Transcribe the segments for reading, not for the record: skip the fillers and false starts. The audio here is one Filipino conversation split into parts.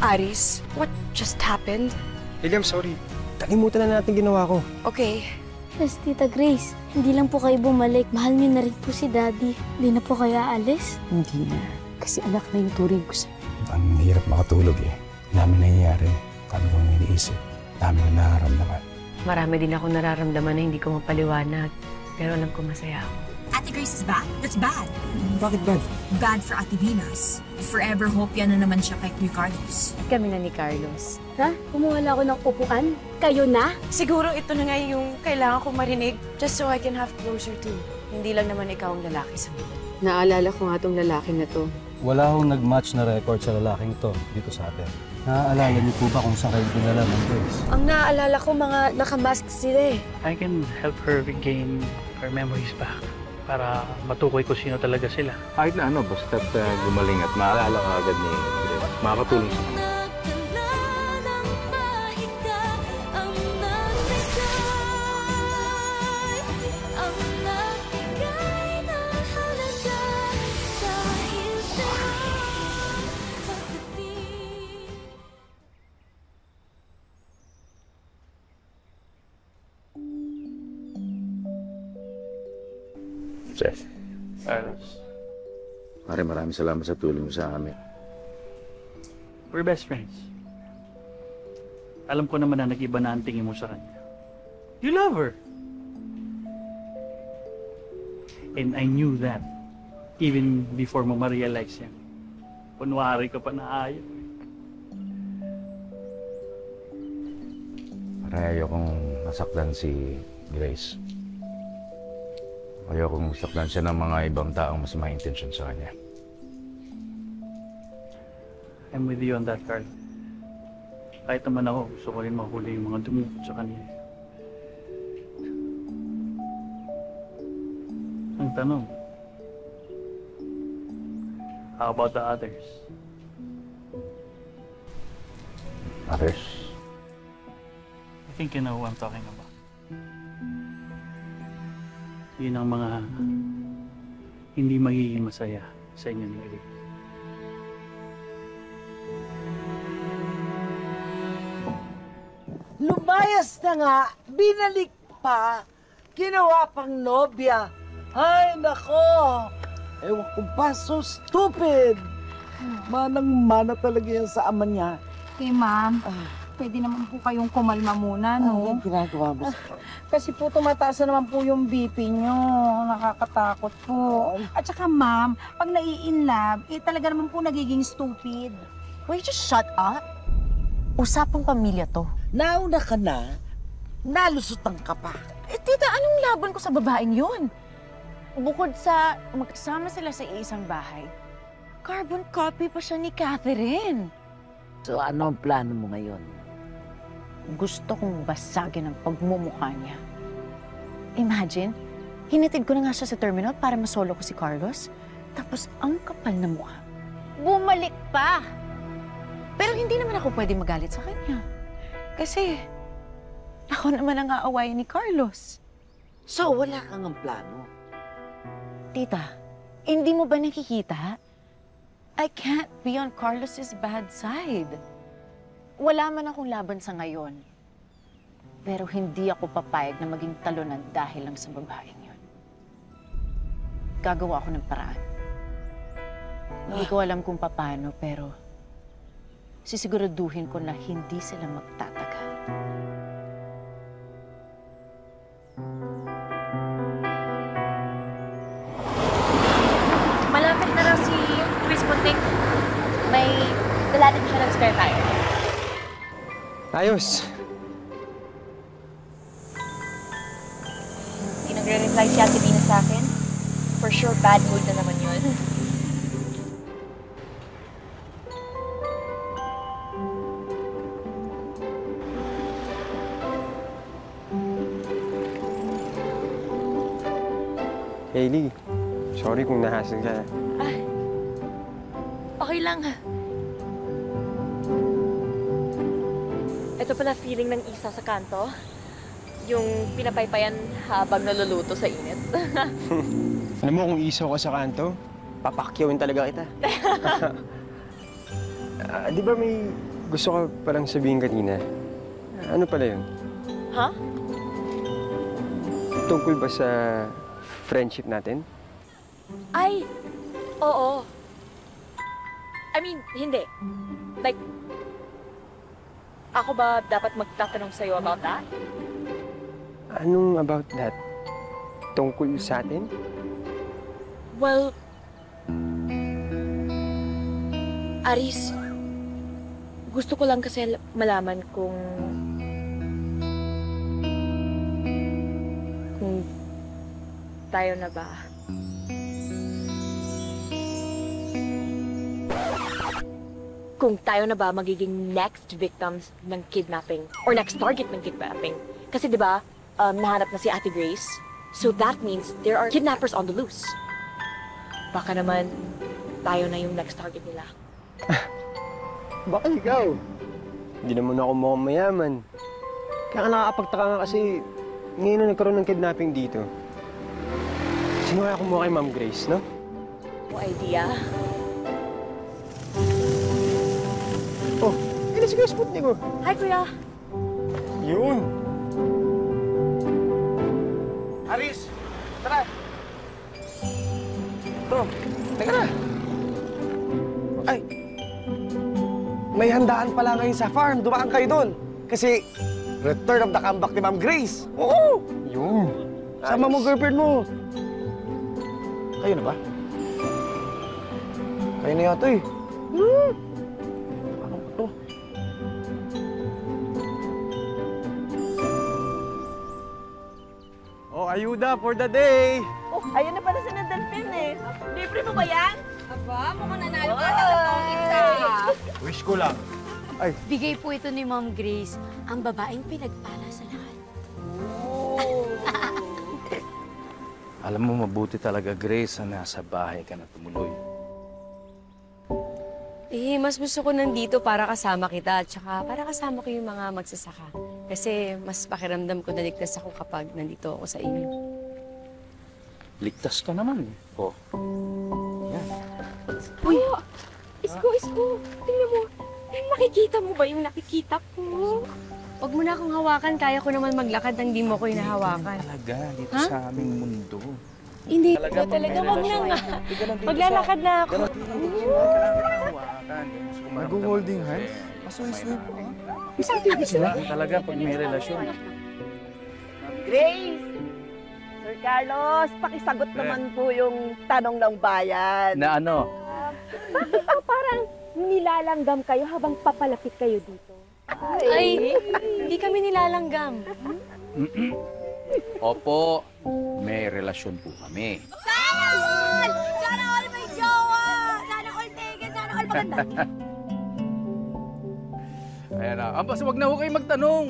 Aris, what just happened? Hailey, I'm sorry. Kalimutan na natin ginawa ko. Okay. Yes, Tita Grace. Hindi lang po kayo bumalik. Mahal niyo na rin po si Daddy. Hindi na po kayo aalis? Hindi na. Kasi anak na yung turing ko sa'yo. Ang hirap makatulog eh. Dami nangyayari. Dami kong iniisip. Dami kong nararamdaman. Marami din ako nararamdaman na hindi ko mapaliwanag. Pero alam ko masaya ako. Ate Grace is bad. That's bad. Bakit bad? Bad for Ate Venus. Forever hope yan na naman siya kay Kuya Carlos. Kami na ni Carlos. Ha? Kumuha ako ng upuan? Kayo na? Siguro ito na nga yung kailangan ko marinig just so I can have closer to. Hindi lang naman ikaw ang lalaki sa buhay. Naalala ko nga tong lalaki na to. Wala akong nag-match na record sa lalaking to dito sa atin. Naaalala niyo po ba kung saan kayo dinala ng Grace? Ang naaalala ko, mga nakamask sila eh. I can help her regain her memories back para matukoy ko sino talaga sila. Kahit na basta gumaling at maalala ka agad ni Grace, makakatulong sa kanya. Chef. Carlos, Pare, maraming salamat sa tulong mo sa amin. we're best friends. Alam ko naman na nag-iba na ang tingin mo sa kanya. You love her. And I knew that even before mo ma-realize yan. Kunwari ka pa na ayaw. Pare, ayokong masaktan si Grace. Ayokong masaktan siya ng mga ibang taong mas may intention sa kanya. I'm with you on that, Carl. Kahit naman ako, gusto ko rin mahuli yung mga dumukot sa kanya. Ang tanong, how about the others? Others? I think you know who I'm talking about. Yun ang mga hindi magiging masaya sa inyo ni Grace. Lumayas na nga, binalik pa, ginawa pang nobya. Ay, nako! Ewan ko ba, so stupid! Manang-mana talaga yan sa ama niya. Okay, ma'am. Pwede naman po kayong kumalma muna, no? Ano ginagawa mo? Kasi po tumataas na naman po yung BP nyo. Nakakatakot po. At saka, ma'am, pag nai-inlove, talaga naman po nagiging stupid. Will you just shut up? Usapang pamilya to. Nauna ka na, nalusutan ka pa. Tita, anong laban ko sa babaeng yun? Bukod sa magkasama sila sa isang bahay, carbon copy pa siya ni Catherine. So ano ang plano mo ngayon? Gusto kong basagin ang pagmumukha niya. Imagine, hinatid ko na nga siya sa terminal para masolo ko si Carlos. Tapos ang kapal na mukha. Bumalik pa! Pero hindi naman ako pwede magalit sa kanya. Kasi ako naman ang aawayin ni Carlos. So wala kang ang plano? Tita, hindi mo ba nakikita? I can't be on Carlos's bad side. Wala man akong laban sa ngayon. Pero hindi ako papayag na maging talunan dahil lang sa babaeng yun. Gagawa ako ng paraan. Hindi ko alam kung paano, pero sisiguraduhin ko na hindi sila magtatagal. Malapit na raw si Chris Puntik. May dalatin siya ng spare tire. Ayos. Hindi nagre-reply si Ate Venus sa akin. For sure, bad mood na naman yun. Hailey, sorry kung nahasil ka. Okay lang. Ito pala feeling ng isa sa kanto. Yung pinapaypayan habang naluluto sa init. Alam mo, kung isaw ka sa kanto, papakyawin talaga kita. Di ba may gusto ko palang sabihin kanina. Ano pala yun? Ha? Tungkol ba sa friendship natin? Ay, oo. I mean, hindi. Like, ako ba dapat magtatanong sa'yo about that? Anong about that? Tungkol sa atin? Well, Aris, gusto ko lang kasi malaman kung tayo na ba? Kung tayo na ba magiging next victims ng kidnapping or next target ng kidnapping. Kasi di ba, nahanap na si Ate Grace. So that means there are kidnappers on the loose. Baka naman tayo na yung next target nila. Baka ikaw. Hindi naman ako mukhang mayaman. Kaya nakakapagtaka nga kasi ngayon na nagkaroon ng kidnapping dito. Sino kaya kumuha kay Ma'am Grace, no? No idea. Oh, yun si Kuya Sputnik, oh. Hi, Kuya. Yun. Aris, tara. Ito, teka na. Ay, may handaan pala ngayon sa farm. Dumaan kayo doon. Kasi, return of the comeback ni Ma'am Grace. Oo! Yun. Sama mo girlfriend mo. Kayo na ba? Kayo na yata eh. Ano ba to? Oh, ayuda for the day! Oh, ayun na pala si Delphine eh. Libre mo ba yan? Aba, mukhang nanalo ka na sa pangit Wish ko lang. Bigay po ito ni Ma'am Grace, ang babaeng pinagpala sa lahat. Alam mo, mabuti talaga, Grace, na nasa bahay ka na tumuloy. Eh, mas gusto ko nandito para kasama kita at saka para kasama ko yung mga magsasaka. Kasi mas pakiramdam ko na ligtas ako kapag nandito ako sa inyo. Ligtas ka naman. Oh. Yan. Uy! Isko! Tingnan mo. Nakikita mo ba yung nakikita ko? Huwag mo na akong hawakan. Kaya ko naman maglakad nang di mo ko hinahawakan. Talaga, dito sa aming mundo. Hindi talaga. Huwag na nga. Maglalakad na ako. Nag-holding hands? Pasoy-soy po, ha? Isang tigil sila. Talaga, pag may relasyon. Grace! Sir Carlos, pakisagot naman po yung tanong ng bayan. Na ano? Bakit po parang nilalanggam kayo habang papalapit kayo dito? Ay, hindi kami nilalanggam. Opo, may relasyon po kami. Sana all! Sana all may jowa! Sana all taken! Sana all maganda! Ayan na. Basta wag na ho kayo magtanong.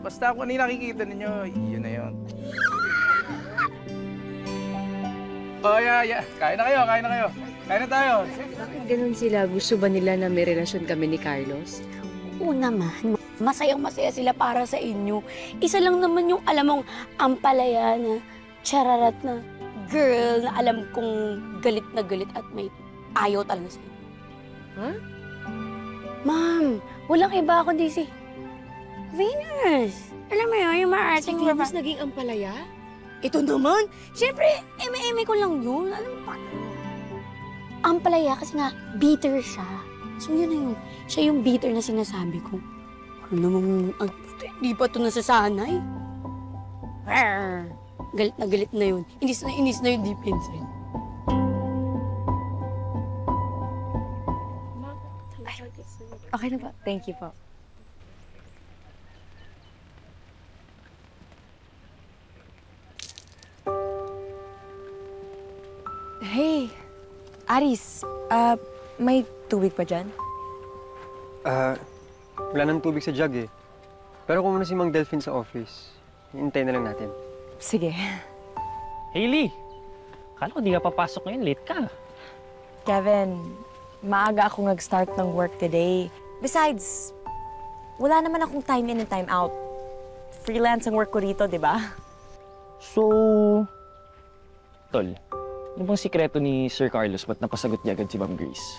Basta kung ano yung nakikita ninyo, yun na yun. Oh, yeah. Kain na kayo. Kain na tayo. Ganun sila. Gusto ba nila na may relasyon kami ni Carlos? Oo naman. Masayang-masaya sila para sa inyo. Isa lang naman yung alam mong ampalaya na chararat na girl na alam kong galit na galit at may ayaw talaga sa'yo. Huh? Ma'am, walang iba kundi si Venus. Alam mo yun, yung maarting Si Venus naging ampalaya? Ito naman, siyempre, eme-eme ko lang yun. Alam mo pa? Ampalaya kasi nga, bitter siya. So yun na yun. Siya yung bitter na sinasabi ko. Ano namang, hindi pa ito nasasanay. Galit na yun. Inis na yung deep inside. Okay na po. Thank you po. Hey, Aris, may tubig pa dyan? Wala nang tubig sa jug eh. Pero kung muna si Mang Delphine sa office, hintayin na lang natin. Sige. Hailey! Kala ko di ka papasok ngayon, late ka. Kevin, maaga ako nag-start ng work today. Besides, wala naman akong time in and time out. Freelance ang work ko rito, di ba? So, Tol, ano bang sikreto ni Sir Carlos? Ba't napasagot niya agad si Ma'am Grace?